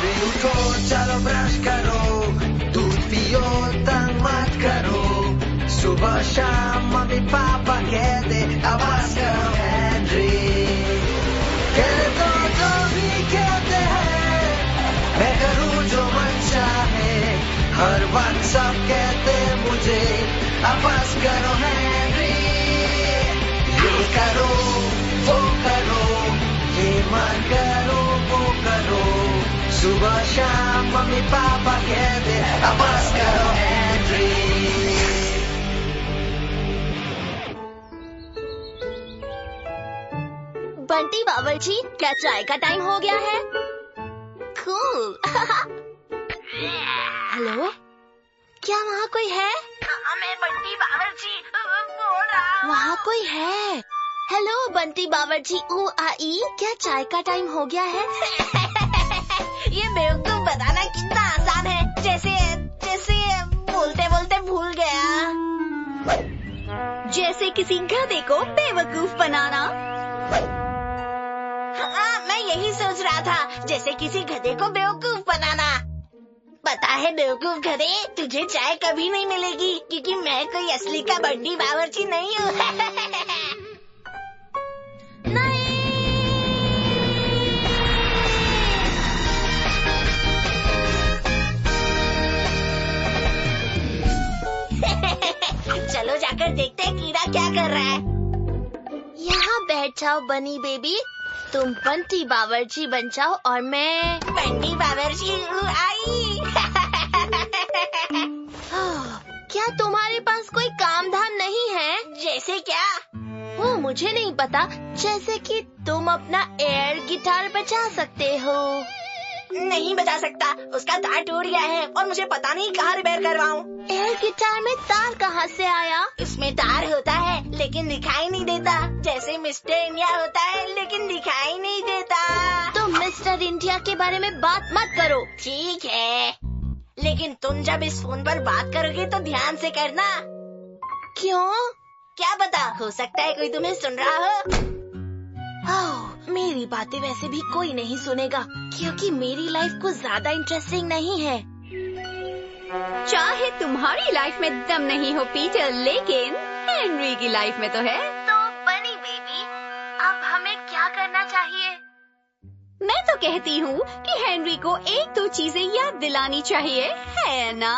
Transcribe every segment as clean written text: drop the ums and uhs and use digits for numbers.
अभी उठो चलो ब्रश करो, दूध पियो तंग मत करो, सुबह शाम मम्मी पापा कहते अब बस करो हेनरी। कहने दो जो भी कहते हैं, मैं करूँ जो मन चाहे, हर वक्त सब कहते मुझे अब बस करो हेनरी। ये करो वो करो, ये मत करो वो करो, सुबह शाम मम्मी पापा कहते अब बस करो हेनरी। बंटी बावर्ची, क्या चाय का टाइम हो गया है? कूल। हेलो, क्या वहाँ कोई है? मैं बंटी बावर्ची बोल रहा हूँ। वहाँ कोई है? हेलो बंटी बावर्ची, आई, क्या चाय का टाइम हो गया है? ये बेवकूफ बताना कितना आसान है, जैसे बोलते बोलते भूल गया। जैसे किसी गधे को बेवकूफ बनाना। हाँ, मैं यही सोच रहा था, जैसे किसी गधे को बेवकूफ बनाना। पता है बेवकूफ गधे, तुझे चाय कभी नहीं मिलेगी, क्योंकि मैं कोई असली का बंटी बावर्ची नहीं हूँ। चलो जाकर देखते हैं कीड़ा क्या कर रहा है। यहाँ बैठ जाओ बनी बेबी, तुम बंटी बावर्ची बन जाओ और मैं बंटी बावर्ची आई। क्या तुम्हारे पास कोई काम धाम नहीं है? जैसे क्या? वो मुझे नहीं पता, जैसे कि तुम अपना एयर गिटार बजा सकते हो। नहीं बजा सकता, उसका तार टूट गया है और मुझे पता नहीं कहाँ रिपेयर करवाऊँ। एयर गिटार में तार कहाँ से आया? इसमें तार होता है लेकिन दिखाई नहीं देता, जैसे मिस्टर इंडिया होता है लेकिन दिखाई नहीं देता। तुम मिस्टर इंडिया के बारे में बात मत करो। ठीक है, लेकिन तुम जब इस फोन पर बात करोगे तो ध्यान से करना। क्यों? क्या पता, हो सकता है कोई तुम्हें सुन रहा हो। मेरी बातें वैसे भी कोई नहीं सुनेगा, क्योंकि मेरी लाइफ कुछ ज्यादा इंटरेस्टिंग नहीं है। चाहे तुम्हारी लाइफ में दम नहीं हो पीटर, लेकिन हेनरी की लाइफ में तो है। तो बनी बेबी, अब हमें क्या करना चाहिए? मैं तो कहती हूँ कि हेनरी को एक दो चीजें याद दिलानी चाहिए, है ना?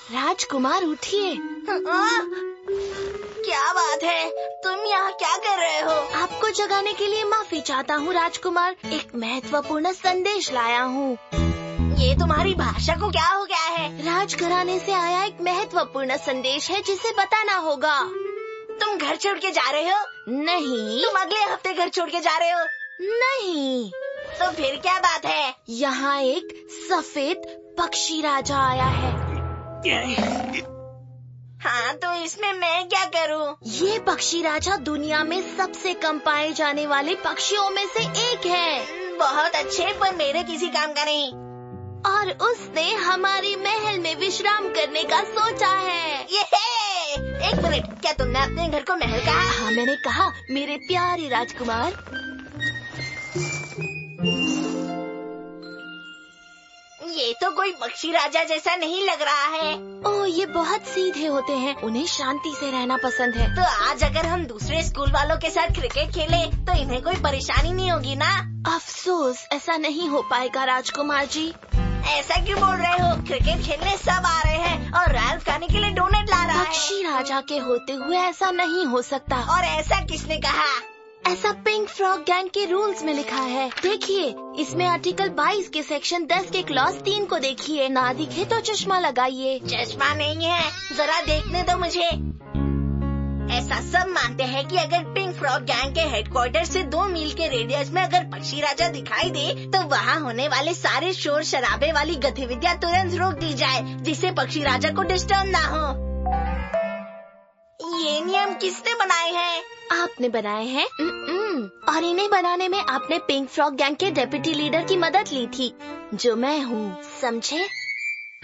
राजकुमार उठिए। क्या बात है, तुम यहाँ क्या कर रहे हो? आपको जगाने के लिए माफी चाहता हूँ राजकुमार, एक महत्वपूर्ण संदेश लाया हूँ। ये तुम्हारी भाषा को क्या हो गया है? राजघराने से आया एक महत्वपूर्ण संदेश है जिसे बताना होगा। तुम घर छोड़ के जा रहे हो? नहीं। तुम अगले हफ्ते घर छोड़ के जा रहे हो? नहीं। तो फिर क्या बात है? यहाँ एक सफेद पक्षी राजा आया है। हाँ, तो इसमें मैं क्या करूँ? ये पक्षी राजा दुनिया में सबसे कम पाए जाने वाले पक्षियों में से एक है। बहुत अच्छे, पर मेरे किसी काम का नहीं। और उसने हमारे महल में विश्राम करने का सोचा है। ये एक मिनट, क्या तुमने अपने घर को महल कहा? हाँ, मैंने कहा मेरे प्यारे राजकुमार। ये तो कोई पक्षी राजा जैसा नहीं लग रहा है। ओह, ये बहुत सीधे होते हैं, उन्हें शांति से रहना पसंद है। तो आज अगर हम दूसरे स्कूल वालों के साथ क्रिकेट खेले तो इन्हें कोई परेशानी नहीं होगी ना? अफसोस, ऐसा नहीं हो पाएगा राजकुमार जी। ऐसा क्यों बोल रहे हो? क्रिकेट खेलने सब आ रहे हैं और राल्फ खाने के लिए डोनेट ला रहा है। पक्षी राजा के होते हुए ऐसा नहीं हो सकता। और ऐसा किसने कहा? ऐसा पिंक फ्रॉग गैंग के रूल्स में लिखा है। देखिए, इसमें आर्टिकल 22 के सेक्शन 10 के क्लॉज 3 को देखिए। ना दिखे तो चश्मा लगाइए। चश्मा नहीं है, जरा देखने दो मुझे। ऐसा सब मानते हैं कि अगर पिंक फ्रॉग गैंग के हेडक्वार्टर से 2 मील के रेडियस में अगर पक्षी राजा दिखाई दे तो वहाँ होने वाले सारे शोर शराबे वाली गतिविधियाँ तुरंत रोक दी जाए, जिससे पक्षी राजा को डिस्टर्ब ना हो। ये नियम किसने बनाए हैं? आपने बनाए हैं। और इन्हें बनाने में आपने पिंक फ्रॉग गैंग के डेप्यूटी लीडर की मदद ली थी, जो मैं हूँ, समझे?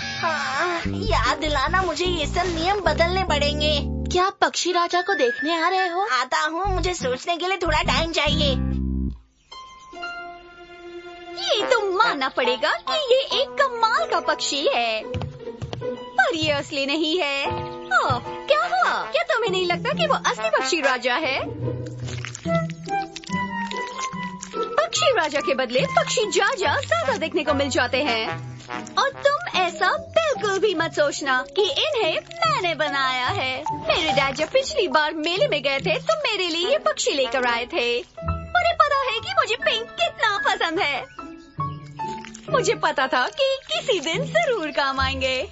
हाँ, याद दिलाना, मुझे ये सब नियम बदलने पड़ेंगे। क्या आप पक्षी राजा को देखने आ रहे हो? आता हूँ, मुझे सोचने के लिए थोड़ा टाइम चाहिए। ये तो मानना पड़ेगा कि ये एक कमाल का पक्षी है, पर ये असली नहीं है। ओह, क्या हुआ? क्या तुम्हें नहीं लगता कि वो असली पक्षी राजा है? पक्षी राजा के बदले पक्षी जाजा ज्यादा देखने को मिल जाते हैं, और तुम ऐसा बिल्कुल भी मत सोचना कि इन्हें मैंने बनाया है। मेरे डैड जब पिछली बार मेले में गए थे तो मेरे लिए ये पक्षी लेकर आए थे। उन्हें पता है कि मुझे पिंक कितना पसंद है। मुझे पता था कि किसी दिन जरूर काम आएंगे।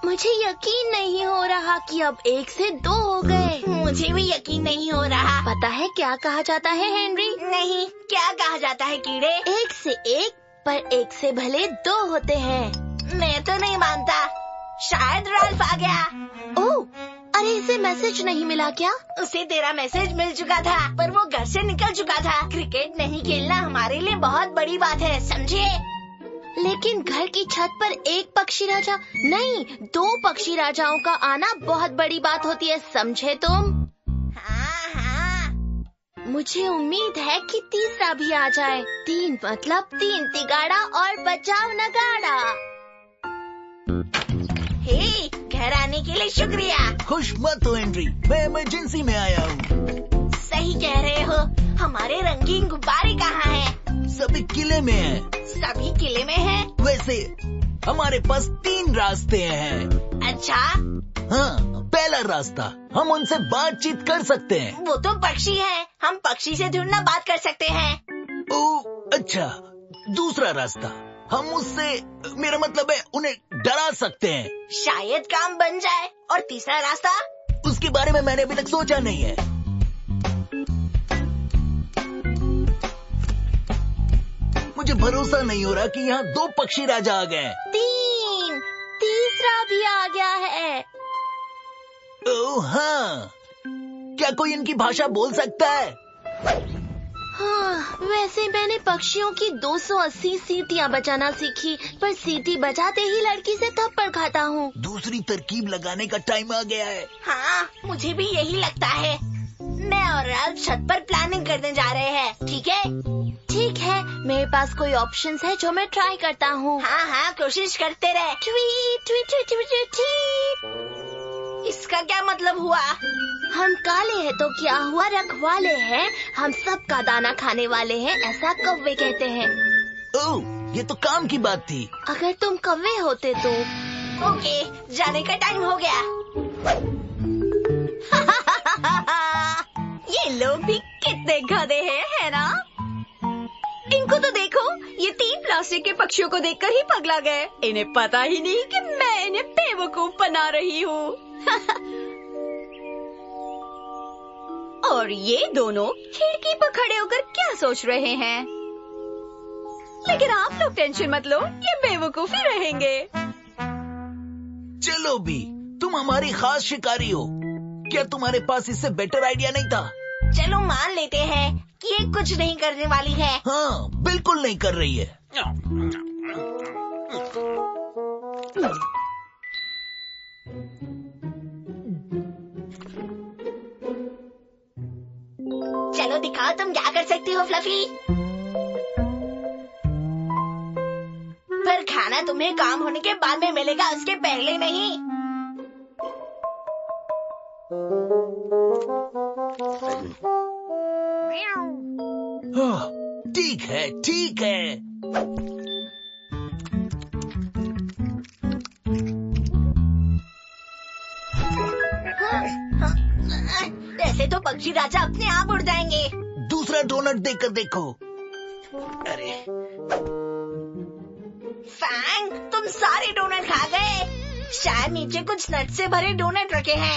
मुझे यकीन नहीं हो रहा कि अब 1 से 2 हो गए। मुझे भी यकीन नहीं हो रहा। पता है क्या कहा जाता है हेनरी? नहीं, क्या कहा जाता है कीड़े? 1 से 1, पर 1 से भले 2 होते हैं। मैं तो नहीं मानता। शायद राल्फ आ गया। ओह, अरे इसे मैसेज नहीं मिला क्या? उसे तेरा मैसेज मिल चुका था, पर वो घर से निकल चुका था। क्रिकेट नहीं खेलना हमारे लिए बहुत बड़ी बात है, समझे? लेकिन घर की छत पर 1 पक्षी राजा नहीं, 2 पक्षी राजाओं का आना बहुत बड़ी बात होती है, समझे तुम? हाँ। मुझे उम्मीद है कि तीसरा भी आ जाए। 3 मतलब 3 तिगाड़ा और बचाओ नगाड़ा। हे, घर आने के लिए शुक्रिया। खुश मत हो हेनरी, मैं इमरजेंसी में आया हूँ। सही कह रहे हो। हमारे रंगीन गुब्बारे कहाँ हैं? सभी किले में हैं। सभी किले में हैं? वैसे हमारे पास 3 रास्ते हैं। अच्छा। हाँ, पहला रास्ता, हम उनसे बातचीत कर सकते हैं। वो तो पक्षी है, हम पक्षी से थोड़ी ना बात कर सकते हैं। ओह, अच्छा। दूसरा रास्ता, हम उससे, मेरा मतलब है, उन्हें डरा सकते हैं। शायद काम बन जाए। और तीसरा रास्ता? उसके बारे में मैंने अभी तक सोचा नहीं है। मुझे भरोसा नहीं हो रहा कि यहाँ 2 पक्षी राजा आ गए। 3, तीसरा भी आ गया है। ओह हाँ, क्या कोई इनकी भाषा बोल सकता है? हाँ, वैसे मैंने पक्षियों की 280 सीटियाँ बजाना सीखी, पर सीटी बजाते ही लड़की से थप्पड़ खाता हूँ। दूसरी तरकीब लगाने का टाइम आ गया है। हाँ, मुझे भी यही लगता है। मैं और राल्फ छत पर प्लानिंग करने जा रहे हैं, ठीक है? ठीक है, मेरे पास कोई ऑप्शंस है जो मैं ट्राई करता हूँ। हाँ, कोशिश करते रहे। Tweet tweet tweet tweet tweet. इसका क्या मतलब हुआ? हम काले हैं तो क्या हुआ, रखवाले हैं। हम सबका दाना खाने वाले हैं, ऐसा कौवे कहते हैं। ओह, ये तो काम की बात थी। अगर तुम कौवे होते तो। ओके, जाने का टाइम हो गया। ये लोग भी कितने गधे हैं, है ना? इनको तो देखो, ये 3 प्लास्टिक के पक्षियों को देखकर ही पगला गए। इन्हें पता ही नहीं कि मैं इन्हें बेवकूफ बना रही हूँ। और ये दोनों खिड़की पर खड़े होकर क्या सोच रहे हैं? लेकिन आप लोग टेंशन मत लो, ये बेवकूफ ही रहेंगे। चलो भी, तुम हमारी खास शिकारी हो। क्या तुम्हारे पास इससे बेटर आइडिया नहीं था? चलो मान लेते हैं कि ये कुछ नहीं करने वाली है। हाँ, बिल्कुल नहीं कर रही है। चलो दिखाओ तुम क्या कर सकती हो फ्लफी। पर खाना तुम्हें काम होने के बाद में मिलेगा, उसके पहले नहीं। ठीक है, ठीक है। ऐसे तो पक्षी राजा अपने आप उड़ जाएंगे। दूसरा डोनट देकर देखो। अरे फैंग, तुम सारे डोनट खा गए। शायद नीचे कुछ नट से भरे डोनट रखे हैं।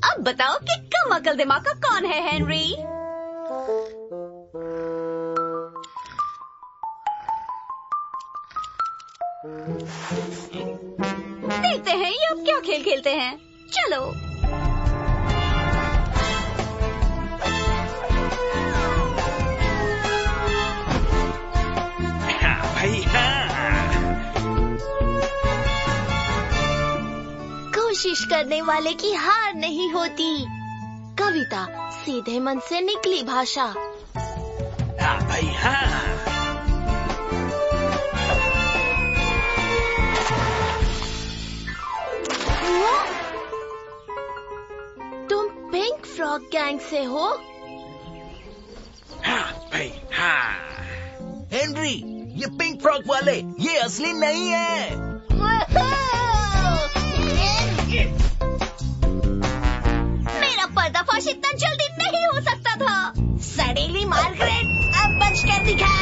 अब बताओ कि कम अकल दिमाग का कौन है, हेनरी? देखते हैं ये अब क्या खेल खेलते हैं। चलो। भाई हाँ। कोशिश करने वाले की हार नहीं होती। कविता, सीधे मन से निकली भाषा। हाँ भाई हाँ। तुम पिंक फ्रॉग गैंग से हो? हाँ भाई हाँ। हेनरी, ये पिंक फ्रॉग वाले ये असली नहीं है। मेरा पर्दाफाश इतना जल्दी नहीं हो सकता था। सड़ेली मार्गरेट, अब बच कर दिखा।